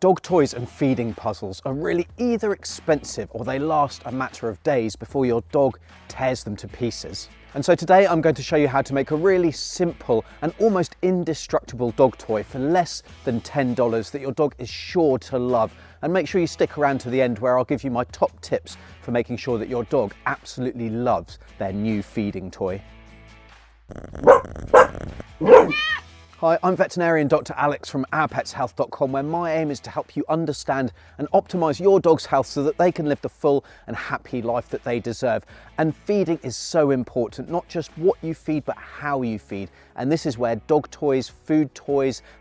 Dog toys and feeding puzzles are really either expensive or they last a matter of days before your dog tears them to pieces. And so today I'm going to show you how to make a really simple and almost indestructible dog toy for less than $10 that your dog is sure to love. And make sure you stick around to the end where I'll give you my top tips for making sure that your dog absolutely loves their new feeding toy. Hi, I'm veterinarian Dr. Alex from ourpetshealth.com, where my aim is to help you understand and optimise your dog's health so that they can live the full and happy life that they deserve. And feeding is so important, not just what you feed, but how you feed. And this is where dog toys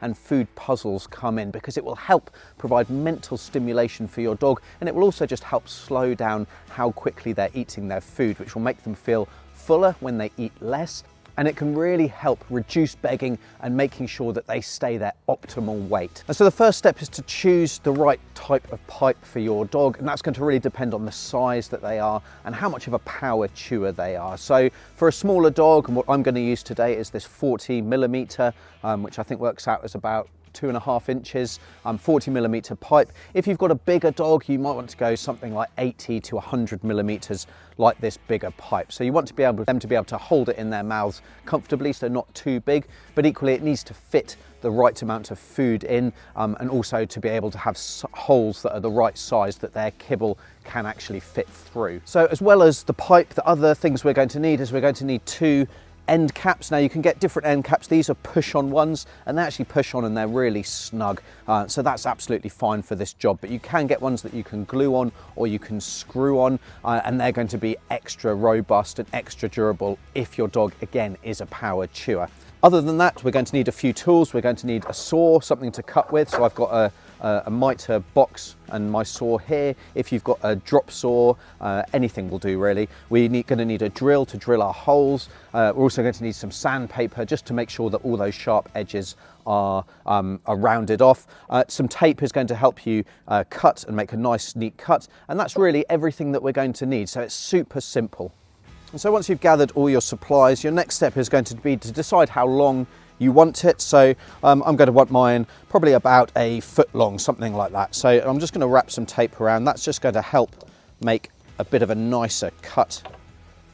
and food puzzles come in, because it will help provide mental stimulation for your dog, and it will also just help slow down how quickly they're eating their food, which will make them feel fuller when they eat less. And it can really help reduce begging and making sure that they stay their optimal weight. And so the first step is to choose the right type of pipe for your dog, and that's going to really depend on the size that they are and how much of a power chewer they are. So for a smaller dog, and what I'm going to use today is this 40mm, which I think works out as about 2.5 inches, 40mm pipe. If you've got a bigger dog, you might want to go something like 80 to 100mm, like this bigger pipe. So you want to be able to hold it in their mouths comfortably, so not too big, but equally it needs to fit the right amount of food in, and also to be able to have holes that are the right size that their kibble can actually fit through. So as well as the pipe, the other things we're going to need is we're going to need 2 end caps. Now you can get different end caps. These are push-on ones, and they actually push on and they're really snug. So that's absolutely fine for this job, but you can get ones that you can glue on or you can screw on, and they're going to be extra robust and extra durable if your dog, again, is a power chewer. Other than that, we're going to need a few tools. We're going to need a saw, something to cut with. So I've got a mitre box and my saw here. If you've got a drop saw, anything will do really. We're going to need a drill to drill our holes. We're also going to need some sandpaper just to make sure that all those sharp edges are rounded off. Some tape is going to help you cut and make a nice neat cut, and that's really everything that we're going to need. So it's super simple. And so once you've gathered all your supplies, your next step is going to be to decide how long you want it. So I'm going to want mine probably about 1 foot long, something like that. So I'm just going to wrap some tape around. That's just going to help make a bit of a nicer cut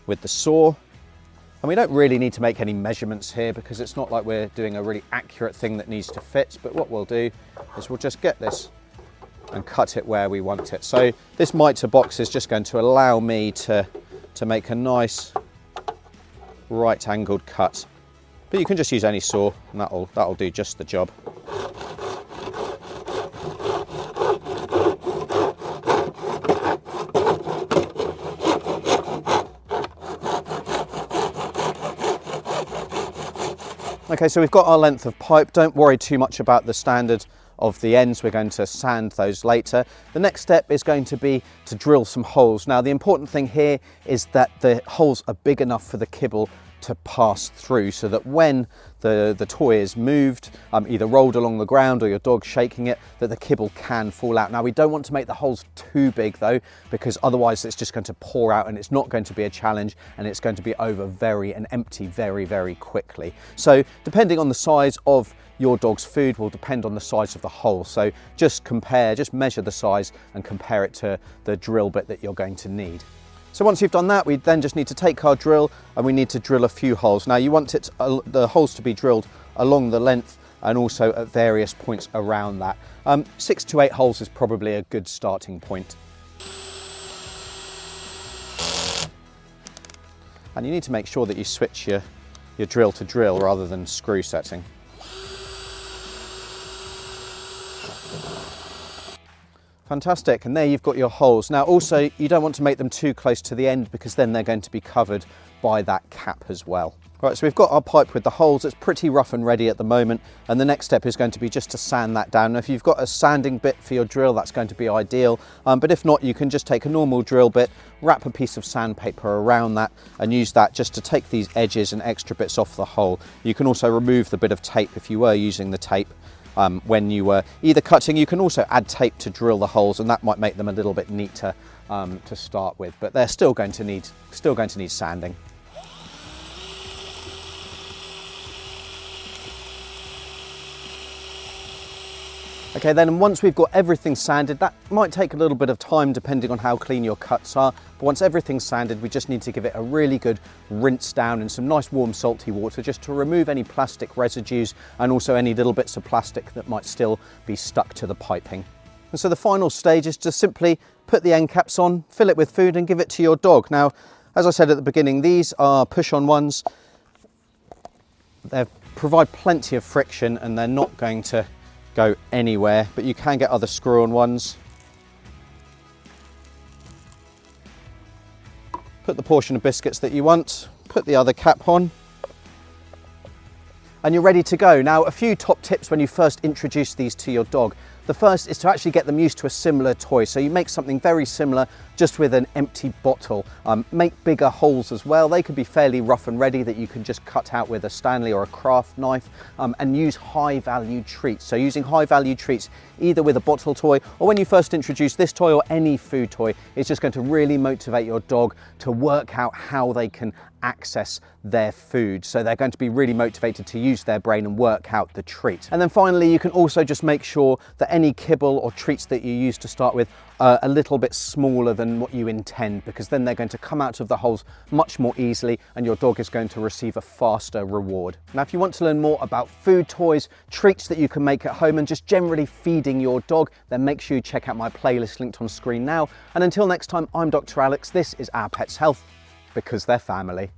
with the saw. And we don't really need to make any measurements here because it's not like we're doing a really accurate thing that needs to fit. But what we'll do is we'll just get this and cut it where we want it. So this mitre box is just going to allow me to make a nice right angled cut. But you can just use any saw and that'll do just the job. Okay, so we've got our length of pipe. Don't worry too much about the standard of the ends. We're going to sand those later. The next step is going to be to drill some holes. Now the important thing here is that the holes are big enough for the kibble to pass through, so that when the toy is moved, either rolled along the ground or your dog shaking it, that the kibble can fall out. Now we don't want to make the holes too big though, because otherwise it's just going to pour out and it's not going to be a challenge, and it's going to be over and empty very quickly. So depending on the size of your dog's food will depend on the size of the hole. So just measure the size and compare it to the drill bit that you're going to need. So once you've done that, we then just need to take our drill and we need to drill a few holes. Now you want the holes to be drilled along the length and also at various points around that. 6 to 8 holes is probably a good starting point. And you need to make sure that you switch your drill to drill rather than screw setting. Fantastic, and there you've got your holes. Now also, you don't want to make them too close to the end because then they're going to be covered by that cap as well. Right, so we've got our pipe with the holes. It's pretty rough and ready at the moment, and the next step is going to be just to sand that down. Now if you've got a sanding bit for your drill, that's going to be ideal, but if not, you can just take a normal drill bit, wrap a piece of sandpaper around that and use that just to take these edges and extra bits off the hole. You can also remove the bit of tape if you were using the tape when you were either cutting. You can also add tape to drill the holes, and that might make them a little bit neater to start with, but they're still going to need sanding. Okay, then once we've got everything sanded, that might take a little bit of time depending on how clean your cuts are, but once everything's sanded, we just need to give it a really good rinse down in some nice warm salty water just to remove any plastic residues and also any little bits of plastic that might still be stuck to the piping. And so the final stage is to simply put the end caps on, fill it with food and give it to your dog. Now, as I said at the beginning, these are push-on ones. They provide plenty of friction and they're not going to go anywhere, but you can get other screw-on ones. Put the portion of biscuits that you want, put the other cap on, and you're ready to go. Now, a few top tips when you first introduce these to your dog. The first is to actually get them used to a similar toy. So you make something very similar just with an empty bottle. Make bigger holes as well. They could be fairly rough and ready that you can just cut out with a Stanley or a craft knife, and use high value treats. So using high value treats either with a bottle toy or when you first introduce this toy or any food toy, is just going to really motivate your dog to work out how they can access their food. So they're going to be really motivated to use their brain and work out the treat. And then finally, you can also just make sure that any kibble or treats that you use to start with are a little bit smaller than what you intend, because then they're going to come out of the holes much more easily and your dog is going to receive a faster reward. Now, if you want to learn more about food toys, treats that you can make at home and just generally feeding your dog, then make sure you check out my playlist linked on screen now. And until next time, I'm Dr. Alex. This is Our Pets Health, because they're family.